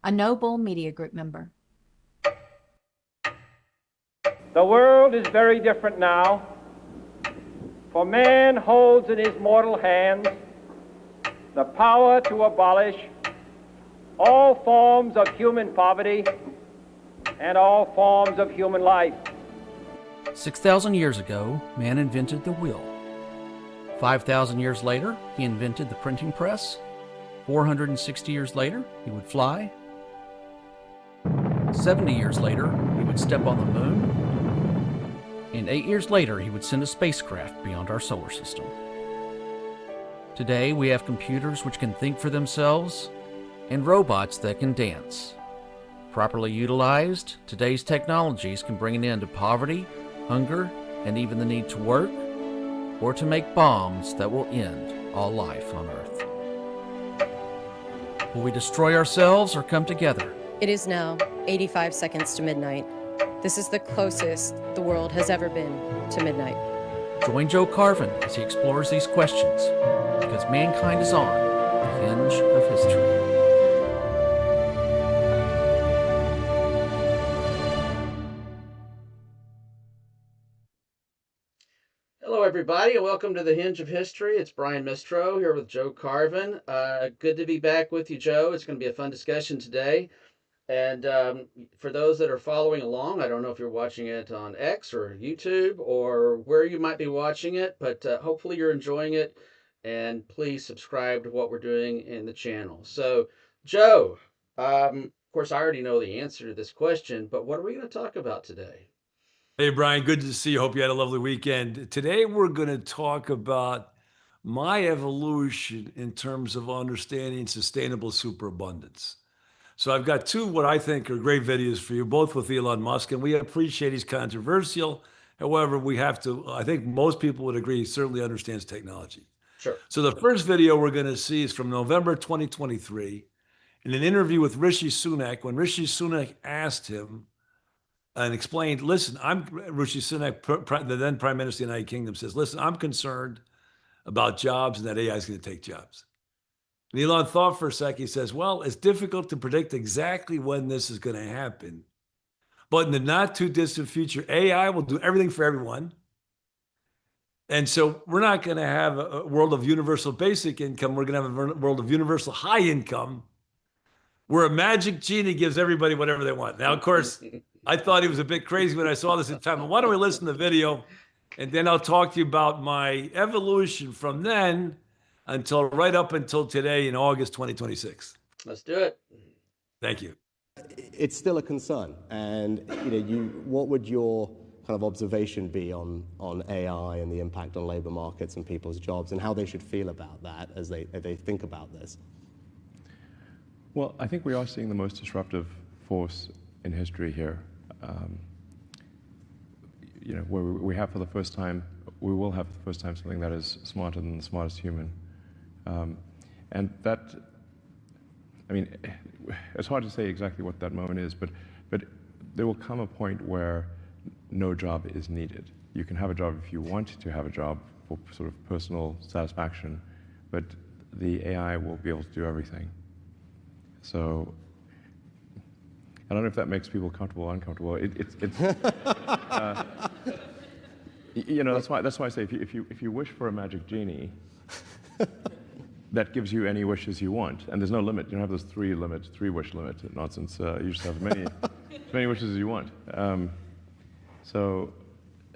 a Noble Media Group member. The world is very different now, for man holds in his mortal hands the power to abolish all forms of human poverty and all forms of human life. 6,000 years ago, man invented the wheel. 5,000 years later, he invented the printing press. 460 years later, he would fly. 70 years later, he would step on the moon. And 8 years later, he would send a spacecraft beyond our solar system. Today, we have computers which can think for themselves and robots that can dance. Properly utilized, today's technologies can bring an end to poverty, hunger, and even the need to work, or to make bombs that will end all life on Earth. Will we destroy ourselves or come together? It is now 85 seconds to midnight. This is the closest the world has ever been to midnight. Join Joe Carvin as he explores these questions, because mankind is on the hinge of history. Hello, everybody, and welcome to the Hinge of History. It's Brian Mistro here with Joe Carvin. Good to be back with you, Joe. It's going to be a fun discussion today. And for those that are following along, I don't know if you're watching it on X or YouTube or where you might be watching it, but hopefully you're enjoying it. And please subscribe to what we're doing in the channel. So, Joe, of course, I already know the answer to this question, but what are we going to talk about today? Hey, Brian, good to see you. Hope you had a lovely weekend. Today, we're going to talk about my evolution in terms of understanding sustainable superabundance. So I've got two what I think are great videos for you, both with Elon Musk, and we appreciate he's controversial. However, we have to, I think most people would agree, he certainly understands technology. Sure. So the first video we're going to see is from November 2023 in an interview with Rishi Sunak, when Rishi Sunak asked him and explained, listen, Rishi Sunak, the then Prime Minister of the United Kingdom, says, listen, I'm concerned about jobs and that AI is going to take jobs. And Elon thought for a sec. He says, well, it's difficult to predict exactly when this is going to happen. But in the not too distant future, AI will do everything for everyone. And so we're not going to have a world of universal basic income. We're going to have a world of universal high income where a magic genie gives everybody whatever they want. Now, of course, I thought he was a bit crazy when I saw this at the time. But why don't we listen to the video, and then I'll talk to you about my evolution from then until right up until today in August 2026. Let's do it. Thank you. It's still a concern, and what would your kind of observation be on AI and the impact on labor markets and people's jobs, and how they should feel about that as they think about this? Well, I think we are seeing the most disruptive force in history here. Where we have for the first time, we will have for the first time something that is smarter than the smartest human. And that, I mean, it's hard to say exactly what that moment is, but there will come a point where no job is needed. You can have a job if you want to have a job for sort of personal satisfaction, but the AI will be able to do everything. So I don't know if that makes people comfortable or uncomfortable. That's why I say if you wish for a magic genie, that gives you any wishes you want, and there's no limit. You don't have those three wish limit nonsense. You just have as many wishes as you want.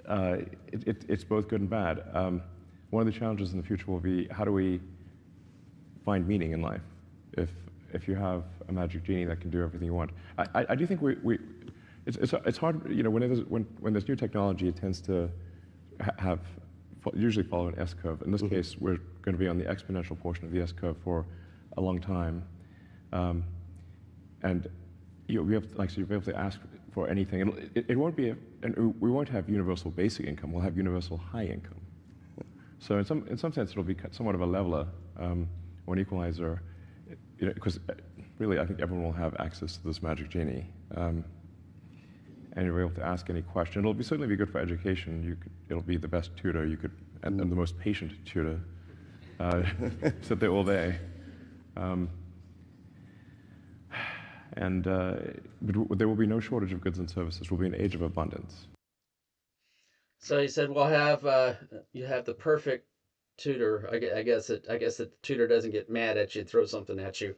It's both good and bad. One of the challenges in the future will be, how do we find meaning in life? If you have a magic genie that can do everything you want, I do think it's hard. When there's new technology, it tends to usually follow an S-curve. In this case, we're going to be on the exponential portion of the S-curve for a long time, and you'll be able to ask for anything. It won't be, and we won't have universal basic income. We'll have universal high income. So in some sense, it'll be somewhat of a leveler, or an equalizer. Because really, I think everyone will have access to this magic genie, and you'll be able to ask any question. It'll certainly be good for education. It'll be the best tutor you could, and the most patient tutor. Sit there all day. and but there will be no shortage of goods and services. We'll be an age of abundance. So he said, "We'll have you have the perfect tutor." I guess the tutor doesn't get mad at you and throw something at you.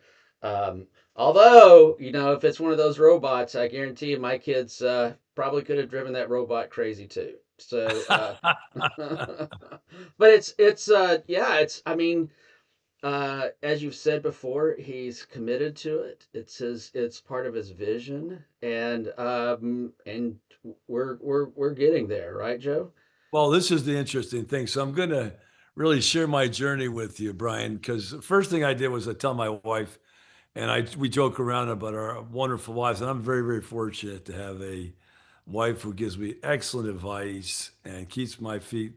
Although, if it's one of those robots, I guarantee you, my kids probably could have driven that robot crazy too. So, but it's I mean, as you've said before, he's committed to it. It's part of his vision, and we're getting there, right, Joe? Well, this is the interesting thing. So I'm going to really share my journey with you, Brian, because the first thing I did was I tell my wife, and we joke around about our wonderful wives, and I'm very, very fortunate to have a wife who gives me excellent advice and keeps my feet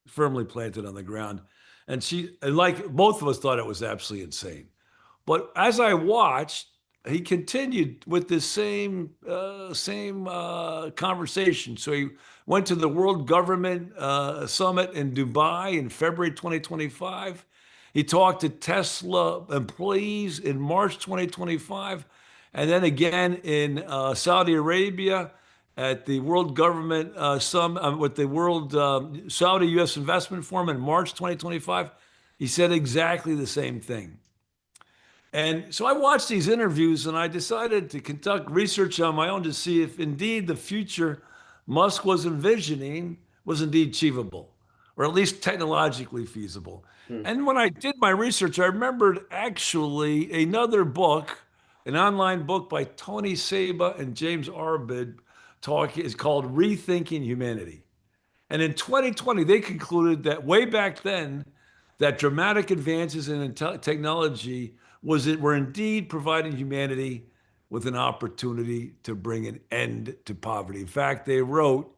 firmly planted on the ground. And like both of us, thought it was absolutely insane. But as I watched, he continued with the same conversation. So he went to the World Government Summit in Dubai in February 2025. He talked to Tesla employees in March 2025, and then again in Saudi Arabia at the World Government Summit with the World Saudi U.S. Investment Forum in March 2025. He said exactly the same thing. And so I watched these interviews and I decided to conduct research on my own to see if indeed the future Musk was envisioning was indeed achievable, or at least technologically feasible. Hmm. And when I did my research, I remembered actually another book, an online book by Tony Seba and James Arbid, is called Rethinking Humanity. And in 2020, they concluded that way back then, that dramatic advances in technology were indeed providing humanity with an opportunity to bring an end to poverty. In fact, they wrote,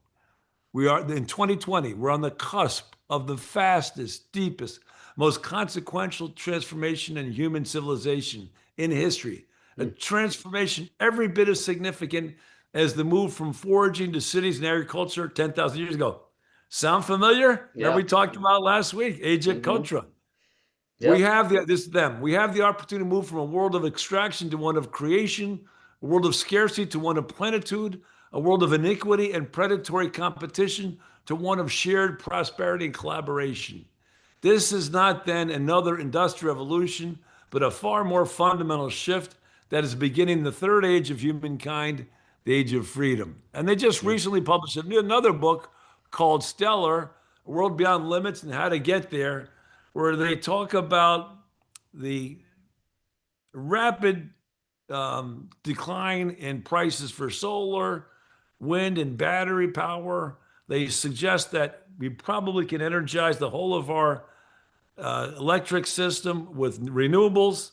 we are in 2020, we're on the cusp of the fastest, deepest, most consequential transformation in human civilization in history. A Hmm. transformation every bit as significant as the move from foraging to cities and agriculture 10,000 years ago. Sound familiar? Remember Yeah. we talked about last week, Agent Mm-hmm. Kotra. We Yep. have We have the opportunity to move from a world of extraction to one of creation, a world of scarcity to one of plenitude, a world of iniquity and predatory competition to one of shared prosperity and collaboration. This is not then another industrial revolution, but a far more fundamental shift that is beginning the third age of humankind, the age of freedom. And they just Hmm. recently published another book called Stellar, A World Beyond Limits and How to Get There, where they talk about the rapid decline in prices for solar, wind, and battery power. They suggest that we probably can energize the whole of our electric system with renewables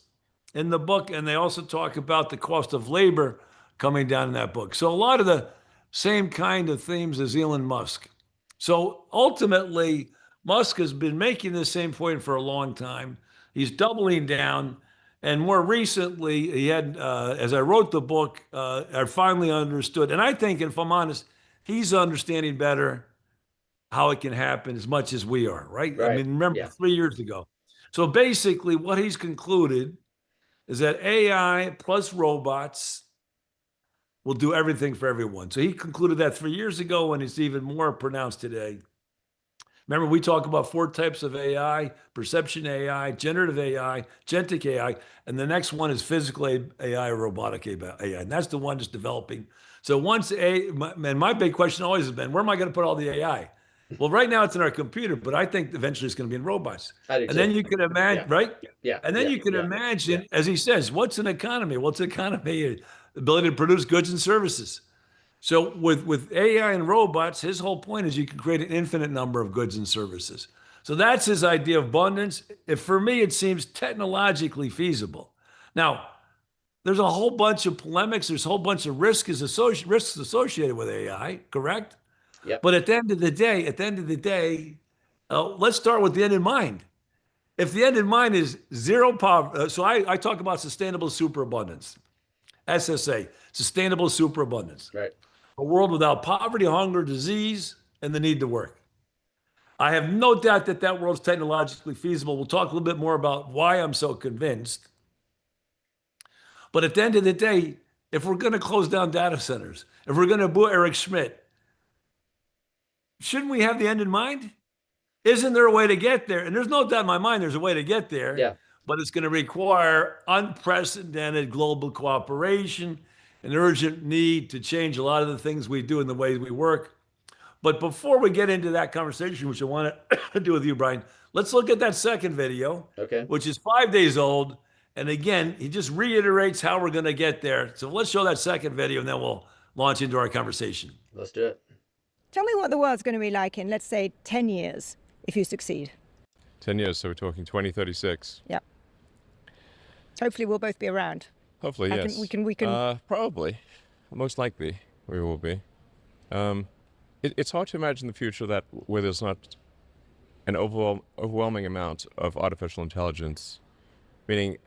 in the book. And they also talk about the cost of labor coming down in that book. So a lot of the same kind of themes as Elon Musk. So ultimately, Musk has been making the same point for a long time. He's doubling down. And more recently, he had, as I wrote the book, I finally understood. And I think, if I'm honest, he's understanding better how it can happen as much as we are, right? I Right. mean, remember Yeah. 3 years ago. So basically, what he's concluded is that AI plus robots will do everything for everyone. So he concluded that 3 years ago, and it's even more pronounced today. Remember, we talk about 4 types of AI: perception AI, generative AI, agentic AI, and the next one is physical AI, robotic AI. And that's the one that's developing. So and my big question always has been, where am I going to put all the AI? Well, right now it's in our computer, but I think eventually it's going to be in robots. I do And then too. you can Yeah. imagine, right? Yeah. And then Yeah. you can Yeah. imagine, as he says, what's an economy? What's an economy? Ability to produce goods and services. So with AI and robots, his whole point is you can create an infinite number of goods and services. So that's his idea of abundance. If for me, it seems technologically feasible. Now, there's a whole bunch of polemics. There's a whole bunch of risks associated with AI, correct? Yep. But let's start with the end in mind. If the end in mind is zero poverty, so I talk about sustainable superabundance, SSA, sustainable superabundance, Right. a world without poverty, hunger, disease, and the need to work. I have no doubt that that world's technologically feasible. We'll talk a little bit more about why I'm so convinced. But at the end of the day, if we're going to close down data centers, if we're going to boo Eric Schmidt, shouldn't we have the end in mind? Isn't there a way to get there? And there's no doubt in my mind there's a way to get there, Yeah. but it's going to require unprecedented global cooperation, an urgent need to change a lot of the things we do and the way we work. But before we get into that conversation, which I want to do with you, Brian, let's look at that second video, Okay. which is 5 days old. And again, he just reiterates how we're going to get there. So let's show that second video and then we'll launch into our conversation. Let's do it. Tell me what the world's going to be like in, let's say, 10 years if you succeed. 10 years, so we're talking 2036. Yeah. Hopefully we'll both be around. Hopefully, yes. We can. Probably. Most likely, we will be. It's hard to imagine the future where there's not an overwhelming amount of artificial intelligence. Meaning,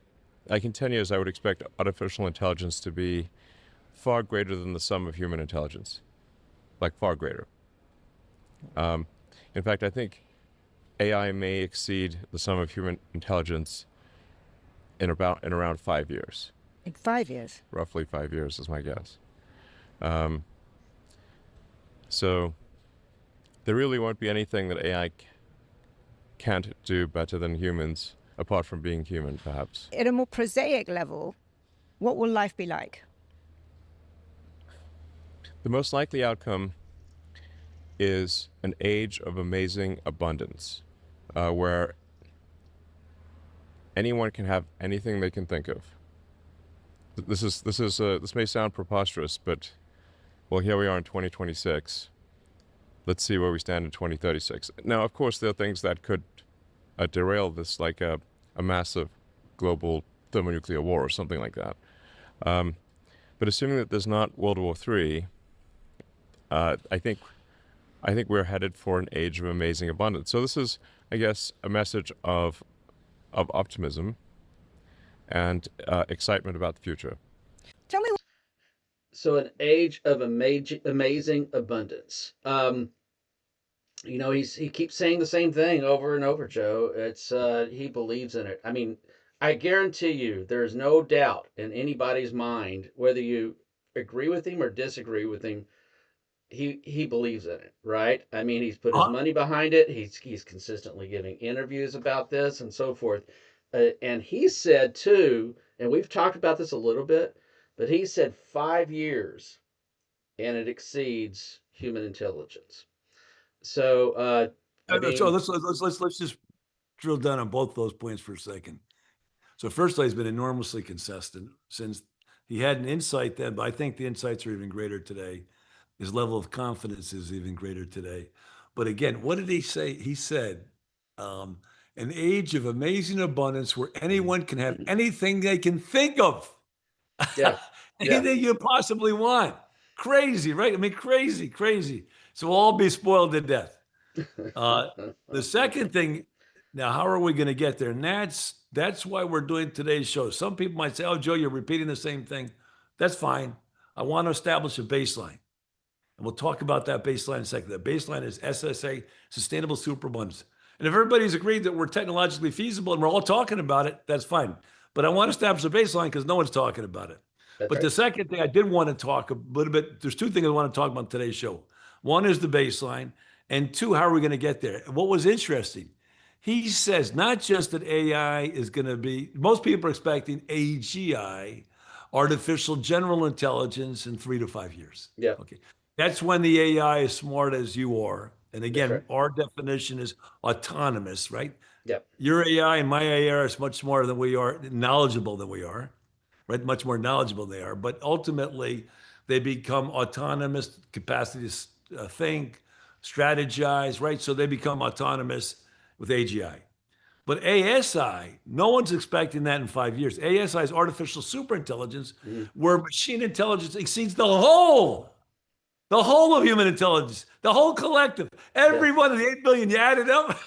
like in 10 years, I would expect artificial intelligence to be far greater than the sum of human intelligence. Like far greater. In fact, I think AI may exceed the sum of human intelligence in around 5 years. In 5 years? Roughly 5 years is my guess. So there really won't be anything that AI can't do better than humans, apart from being human, perhaps. At a more prosaic level, what will life be like? The most likely outcome is an age of amazing abundance, where anyone can have anything they can think of. This may sound preposterous, but well, here we are in 2026. Let's see where we stand in 2036. Now, of course, there are things that could derail this, like a massive global thermonuclear war or something like that. But assuming that there's not World War III, I think we're headed for an age of amazing abundance. So this is, I guess, a message of optimism and excitement about the future. Tell me. So an age of amazing abundance. He keeps saying the same thing over and over, Joe. It's he believes in it. I mean, I guarantee you, there's no doubt in anybody's mind, whether you agree with him or disagree with him, he believes in it, right? I mean, he's put his money behind it. He's consistently giving interviews about this and so forth. And he said too, and we've talked about this a little bit, but he said 5 years, and it exceeds human intelligence. So So let's just drill down on both those points for a second. So firstly, he's been enormously consistent since he had an insight then, but I think the insights are even greater today. His level of confidence is even greater today. But again, what did he say? He said, an age of amazing abundance where anyone can have anything they can think of. Yeah. Anything you possibly want. Crazy, right? I mean, crazy. So we'll all be spoiled to death. The second thing, now, how are we going to get there? And that's why we're doing today's show. Some people might say, oh, Joe, you're repeating the same thing. That's fine. I want to establish a baseline. And we'll talk about that baseline in a second. That baseline is SSA, Sustainable Superabundance. And if everybody's agreed that we're technologically feasible and we're all talking about it, that's fine. But I want to establish a baseline because no one's talking about it. That's but right. The second thing I did want to talk a little bit, there's two things I want to talk about in today's show. One is the baseline, and two, how are we going to get there? What was interesting, he says not just that AI is going to be, most people are expecting AGI, artificial general intelligence, in 3 to 5 years. Yeah. Okay. That's when the AI is smart as you are. And again, right. Our definition is autonomous, right? Yeah. Your AI and my AI is much smarter than we are, knowledgeable than we are, right? Much more knowledgeable than they are. But ultimately, they become autonomous, capacity to think, strategize, right? So they become autonomous with AGI. But ASI, no one's expecting that in 5 years. ASI is artificial superintelligence, where machine intelligence exceeds the whole of human intelligence, the whole collective, every one of the 8 billion, you add it up.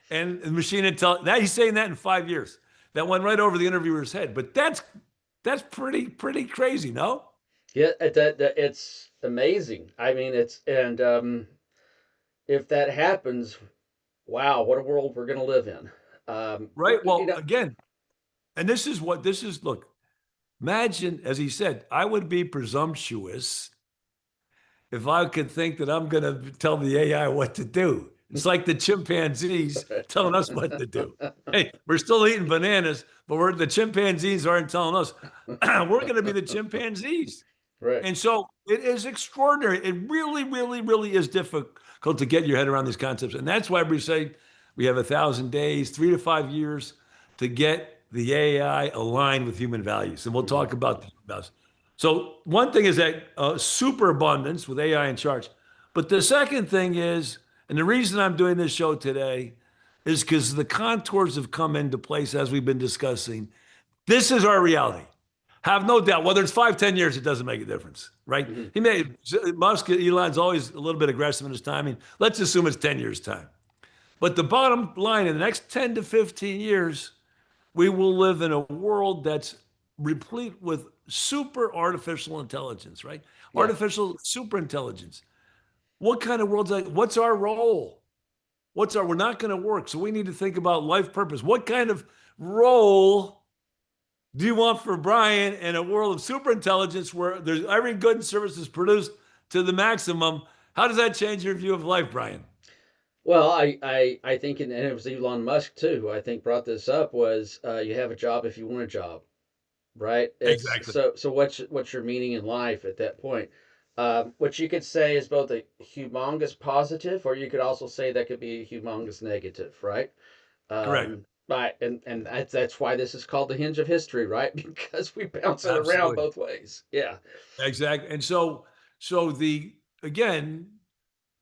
and machine intelligence, now he's saying that in 5 years. That went right over the interviewer's head. But that's pretty crazy, no? Yeah, that it's amazing. I mean, if that happens, wow, what a world we're going to live in. Right. Well, again, and look, Imagine, as he said, I would be presumptuous if I could think that I'm going to tell the AI what to do. It's like the chimpanzees telling us what to do. Hey, we're still eating bananas, but the chimpanzees aren't telling us. We're going to be the chimpanzees. Right. And so it is extraordinary. It really, really, really is difficult to get your head around these concepts. And that's why we say we have 1,000 days, 3 to 5 years to get the AI aligned with human values. And we'll talk about the values. So one thing is that superabundance with AI in charge. But the second thing is, and the reason I'm doing this show today is because the contours have come into place as we've been discussing. This is our reality. Have no doubt, whether it's 5, 10 years, it doesn't make a difference, right? He made Musk, Elon's always a little bit aggressive in his timing. Let's assume it's 10 years' time. But the bottom line, in the next 10 to 15 years, we will live in a world that's replete with super artificial intelligence, right? Yeah. Artificial super intelligence. What kind of world's that? What's our role? We're not going to work. So we need to think about life purpose. What kind of role do you want for Brian in a world of super intelligence where there's every good and service is produced to the maximum? How does that change your view of life, Brian? Well, I think, and it was Elon Musk too, who I think brought this up, was you have a job if you want a job, right? It's Exactly. so what's your meaning in life at that point? What you could say is both a humongous positive, or you could also say that could be a humongous negative, right? Correct. But and that's why this is called the hinge of history, right? Because we bounce it around Absolutely. both ways. Yeah. Exactly. And so the again,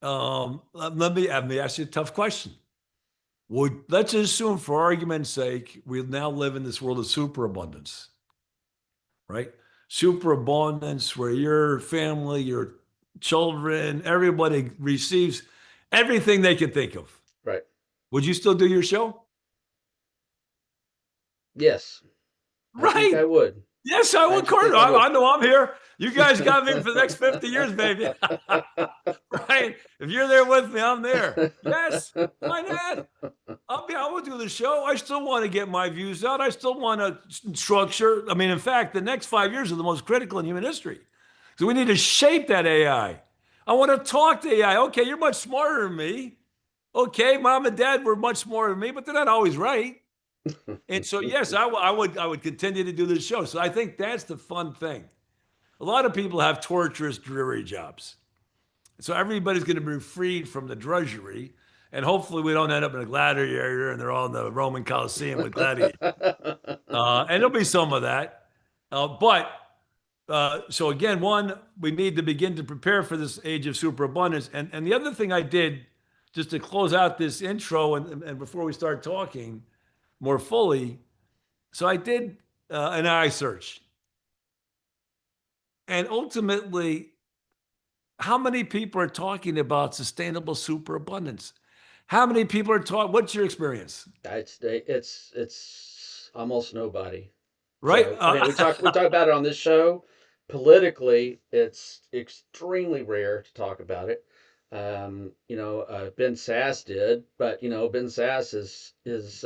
let me ask you a tough question. Let's assume, for argument's sake, we now live in this world of superabundance, right? Superabundance where your family, your children, everybody receives everything they can think of. Right. Would you still do your show? Yes. I think I Right. would. Yes, I I would, actually Kurt. think I would. I know I'm here. You guys got me for the next 50 years, baby. Right? If you're there with me, I'm there. Yes. Why not? I will do the show. I still want to get my views out. I still want to structure. I mean, in fact, the next 5 years are the most critical in human history. So we need to shape that AI. I want to talk to AI. Okay, you're much smarter than me. Okay, mom and dad were much smarter than me, but they're not always right. And so, yes, I would continue to do this show. So I think that's the fun thing. A lot of people have torturous, dreary jobs. So everybody's going to be freed from the drudgery. And hopefully we don't end up in a gladiator and they're all in the Roman Colosseum with gladiators. And there'll be some of that. So again, one, we need to begin to prepare for this age of superabundance. And the other thing I did, just to close out this intro and before we start talking more fully, so I did an eye search. And ultimately, how many people are talking about sustainable superabundance? How many people are talking? What's your experience? It's almost nobody. Right? So I mean, we talk about it on this show. Politically, it's extremely rare to talk about it. Ben Sass did, but Ben Sass is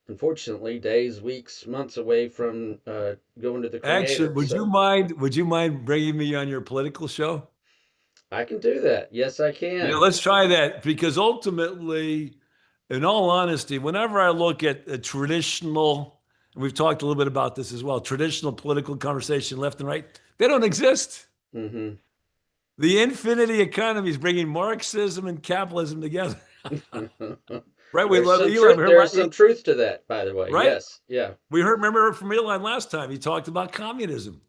unfortunately days, weeks, months away from going to the Actually, Creator. would you So mind? Would you mind bringing me on your political show? I can do that. Yes, I Yeah, can. let's try that because ultimately, in all honesty, whenever I look at a traditional, and we've talked a little bit about this as well, traditional political conversation, left and right, they don't exist. Hmm. The infinity economy is bringing Marxism and capitalism together. Right? We There's love some Elon. truth. There's some truth to that, by the way. Right? Yes. Yeah. Remember from Elon last time, he talked about communism.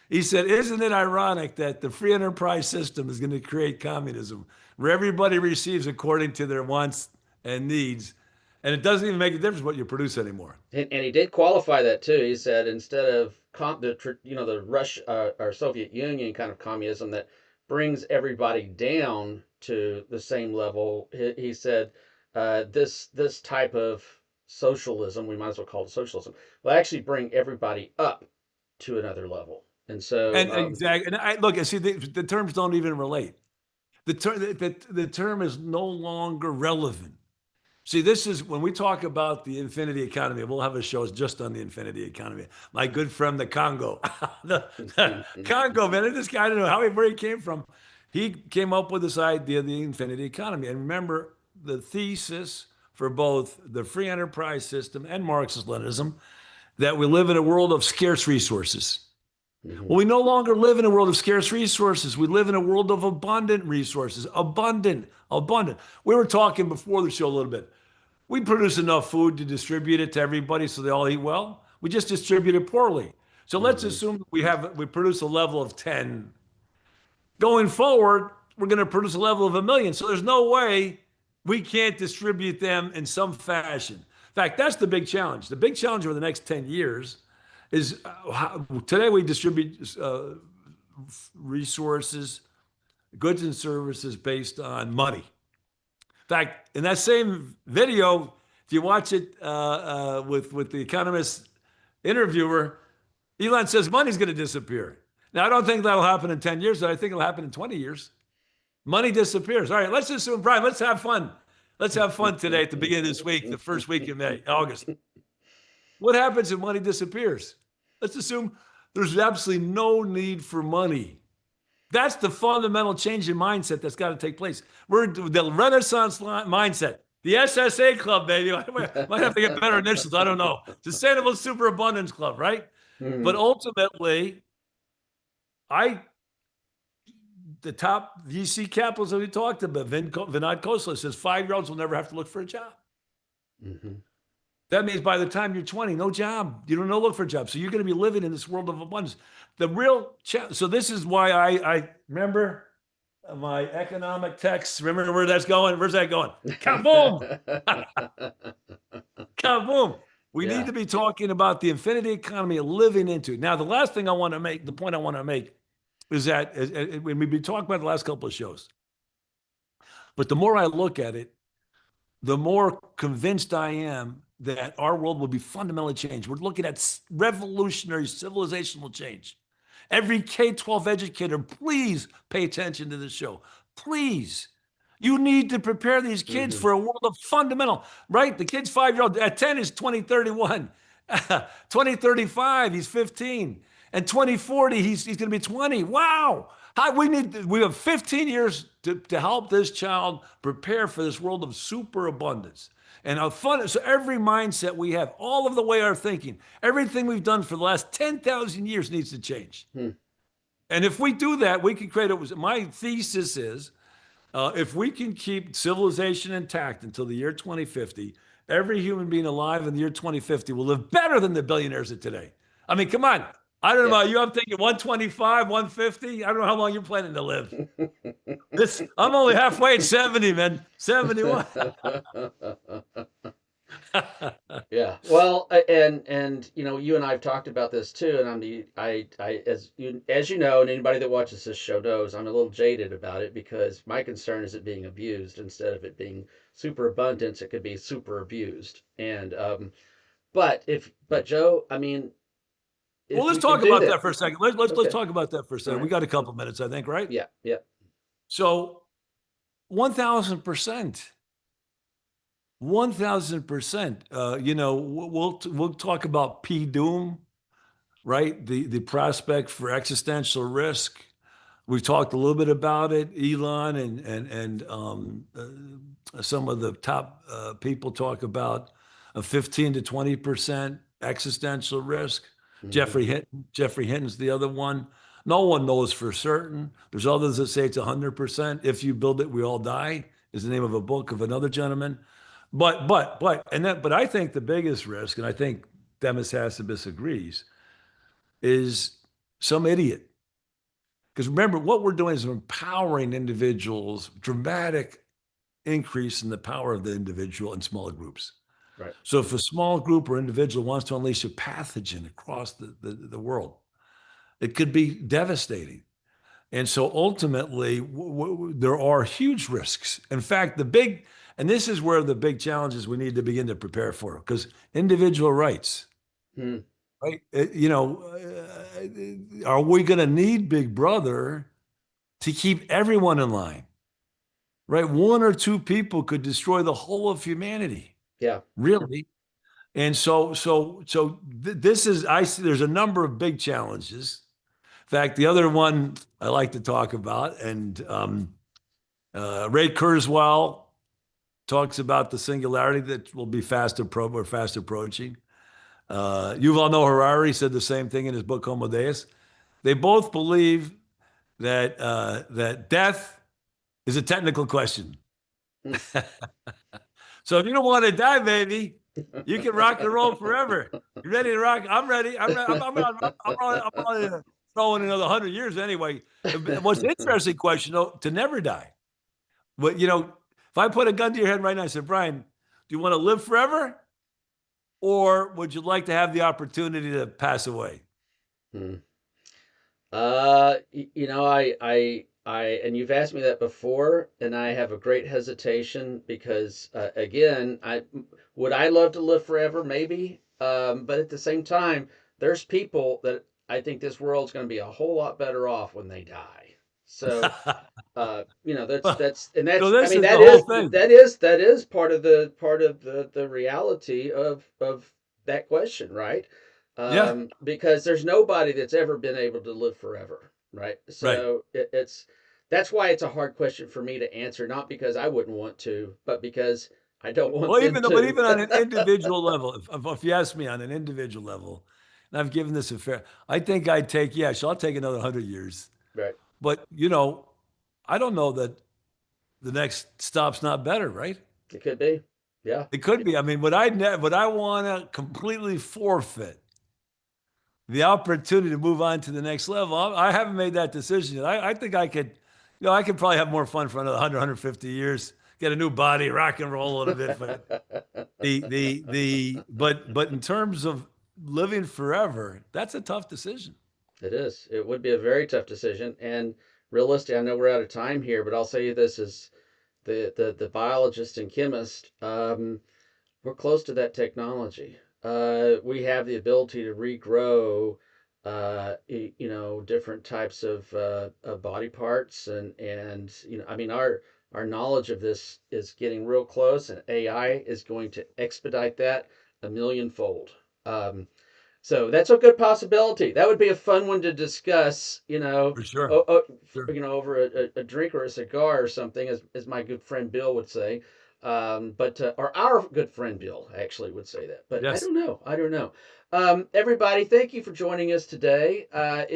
He said, isn't it ironic that the free enterprise system is going to create communism where everybody receives according to their wants and needs? And it doesn't even make a difference what you produce anymore. And he did qualify that too. He said instead of the Russia or Soviet Union kind of communism that brings everybody down to the same level, he said this type of socialism, we might as well call it socialism, will actually bring everybody up to another level. And so And exactly. And I look, and see, the terms don't even relate. The term is no longer relevant. See, this is when we talk about the infinity economy, we'll have a show just on the infinity economy. My good friend, the Congo, the Congo, man, this guy, I don't know where he came from. He came up with this idea of the infinity economy. And remember, the thesis for both the free enterprise system and Marxist-Leninism, that we live in a world of scarce resources. Well, we no longer live in a world of scarce resources. We live in a world of abundant resources. Abundant, abundant. We were talking before the show a little bit. We produce enough food to distribute it to everybody so they all eat well. We just distribute it poorly. So let's assume we produce a level of 10. Going forward, we're going to produce a level of 1 million. So there's no way we can't distribute them in some fashion. In fact, that's the big challenge. The big challenge over the next 10 years is today we distribute resources, goods and services based on money. In fact, in that same video, if you watch it with the Economist interviewer, Elon says money's going to disappear. Now, I don't think that'll happen in 10 years, but I think it'll happen in 20 years. Money disappears. All right, let's assume, Brian, let's have fun. Let's have fun today at the beginning of this week, the first week of August. What happens if money disappears? Let's assume there's absolutely no need for money. That's the fundamental change in mindset that's got to take place. We're the Renaissance mindset, the SSA Club, baby. Might have to get better initials. I don't know. Sustainable Superabundance Club, right? But ultimately, the top VC capitals that we talked about, Vinod Khosla says 5-year-olds will never have to look for a job. That means by the time you're 20, no job. You don't know look for a job. So you're going to be living in this world of abundance. The real so this is why I remember my economic text. Remember where that's going? Where's that going? Kaboom! Kaboom! We need to be talking about the infinity economy living into. Now, the last thing I want to make, the point I want to make is that when we've been talking about the last couple of shows, but the more I look at it, the more convinced I am that our world will be fundamentally changed. We're looking at revolutionary civilizational change. Every K-12 educator, please pay attention to this show. Please. You need to prepare these kids for a world of fundamental, right? The kid's 5-year-old, at 10 is 2031. 2035, he's 15. And 2040, he's going to be 20. Wow. We have 15 years to help this child prepare for this world of superabundance. And so every mindset we have, all of the way our thinking, everything we've done for the last 10,000 years needs to change. And if we do that, we can create my thesis is, if we can keep civilization intact until the year 2050, every human being alive in the year 2050 will live better than the billionaires of today. I mean, come on. I don't know about you. I'm thinking 125, 150. I don't know how long you're planning to live. I'm only halfway at 70, man. 71. Yeah. Well, and you and I have talked about this too, and as you know, and anybody that watches this show knows, I'm a little jaded about it because my concern is it being abused instead of it being super abundance. It could be super abused. And but Joe, I mean. Well, let's talk about that for a second. Let's talk about that for a second. Right. We got a couple minutes, I think, right? Yeah. Yeah. So 1,000%. 1,000%. We'll talk about P-Doom, right? The prospect for existential risk. We've talked a little bit about it. Elon and some of the top people talk about a 15 to 20% existential risk. Jeffrey Hinton's the other one. No one knows for certain. There's others that say it's 100%. If you build it, we all die is the name of a book of another gentleman. But I think the biggest risk, and I think Demis Hassabis agrees, is some idiot. Because remember, what we're doing is empowering individuals, dramatic increase in the power of the individual in smaller groups. Right. So if a small group or individual wants to unleash a pathogen across the world, it could be devastating. And so ultimately, there are huge risks. In fact, and this is where the big challenges we need to begin to prepare for, because individual rights, right? Are we going to need Big Brother to keep everyone in line? right? One or two people could destroy the whole of humanity, Yeah. really. And this is, I see there's a number of big challenges. In fact, the other one I like to talk about, and Ray Kurzweil talks about the singularity that will be we're fast approaching. Yuval Noah Harari said the same thing in his book Homo Deus. They both believe that death is a technical question. So if you don't want to die, baby, you can rock and roll forever. You ready to rock? I'm ready. I'm only throwing another 100 years anyway. What's an interesting question, though, to never die. But, if I put a gun to your head right now, I said, Brian, do you want to live forever? Or would you like to have the opportunity to pass away? Hmm. And you've asked me that before, and I have a great hesitation because, again, would I love to live forever? Maybe. But at the same time, there's people that I think this world's going to be a whole lot better off when they die. So, Well, that's, I this mean, is the whole thing. that is part of the reality of that question, right? Yeah, Because there's nobody that's ever been able to live forever, right? right. So that's why it's a hard question for me to answer, not because I wouldn't want to, but because I don't want Well, them but to. even on an individual level, if you ask me on an individual level, and I've given this I think I'd take, I'll take another 100 years. Right. But, I don't know that the next stop's not better, right? It could be. Yeah. It could be. I mean, would I want to completely forfeit the opportunity to move on to the next level? I haven't made that decision yet. I think I could, I could probably have more fun for another 100, 150 years, get a new body, rock and roll a little bit. But but in terms of living forever, that's a tough decision. It is. It would be a very tough decision. And realistic, I know we're out of time here, but I'll say this as the biologist and chemist. We're close to that technology. We have the ability to regrow, different types of body parts, and I mean, our knowledge of this is getting real close, and AI is going to expedite that a millionfold. So that's a good possibility. That would be a fun one to discuss, For sure. Sure. over a drink or a cigar or something, as my good friend Bill would say. Or our good friend Bill actually would say that. But I Yes. don't know. I don't know. Everybody, thank you for joining us today. I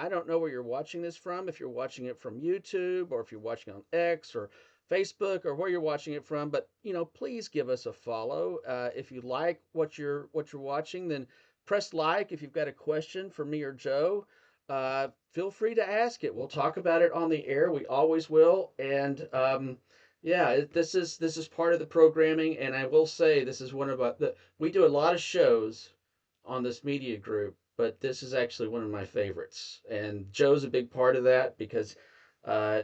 don't know where you're watching this from. If you're watching it from YouTube, or if you're watching on X or Facebook, or where you're watching it from, but please give us a follow. If you like what you're watching, then press like. If you've got a question for me or Joe, feel free to ask it. We'll talk about it on the air. We always will. And this is part of the programming. And I will say this is one of we do a lot of shows on this media group, but this is actually one of my favorites. And Joe's a big part of that because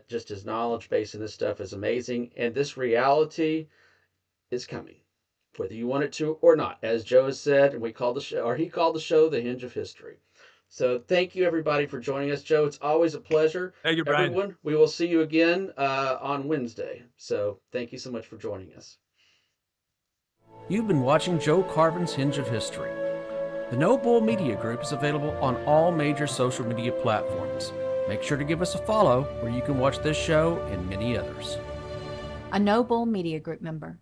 just his knowledge base in this stuff is amazing. And this reality is coming, whether you want it to or not. As Joe has said, and he called the show The Hinge of History. So thank you, everybody, for joining us. Joe, it's always a pleasure. Thank you, Brian. Everyone, we will see you again on Wednesday. So thank you so much for joining us. You've been watching Joe Carvin's Hinge of History. The No Bull Media Group is available on all major social media platforms. Make sure to give us a follow where you can watch this show and many others. A No Bull Media Group member.